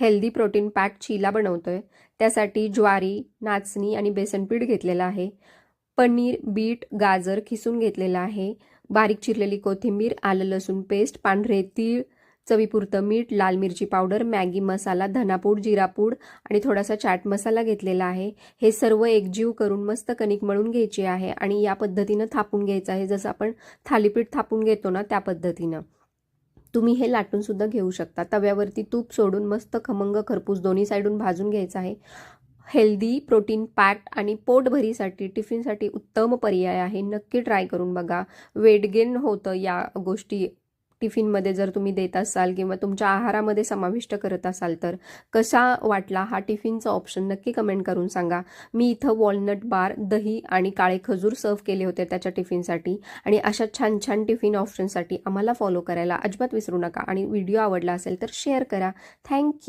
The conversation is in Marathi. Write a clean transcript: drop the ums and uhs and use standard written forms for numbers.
हेल्दी प्रोटीन पॅक चीला बनवतोय। त्यासाठी ज्वारी, नाचणी आणि बेसन पीठ घेतलेलं आहे। पनीर, बीट, गाजर खिसून घेतलेलं आहे। बारीक चिरलेली कोथिंबीर, आलं लसूण पेस्ट, पांढरे तीळ, चवीपुरतं मीठ, लाल मिरची पावडर, मॅगी मसाला, धनापूड, जिरापूड आणि थोडासा चाट मसाला घेतलेला आहे। हे सर्व एकजीव करून मस्त कणिक मळून घ्यायची आहे आणि या पद्धतीनं थापून घ्यायचं आहे, जसं आपण थालीपीठ थापून घेतो ना त्या पद्धतीनं। तुम्ही हे लाटून सुद्धा घेऊ शकता। तव्यावरती तूप सोडून मस्त खमंग खरपूस दोन्ही साईडून भाजून घ्यायचं आहे। हेल्दी प्रोटीन पॅक्ड आणि पोटभरीसाठी टिफिनसाठी उत्तम पर्याय आहे। नक्की ट्राय करून बघा। वेट गेन होतं या गोष्टी टिफिनमध्ये जर तुम्ही देत असाल किंवा तुमच्या आहारामध्ये समाविष्ट करत असाल तर। कसा वाटला हा टिफिनचा ऑप्शन नक्की कमेंट करून सांगा। मी इथं वॉलनट बार, दही आणि काळे खजूर सर्व केले होते त्याच्या टिफिनसाठी। आणि अशा छान छान टिफिन ऑप्शनसाठी आम्हाला फॉलो करायला अजिबात विसरू नका आणि व्हिडिओ आवडला असेल तर शेअर करा। थँक्यू।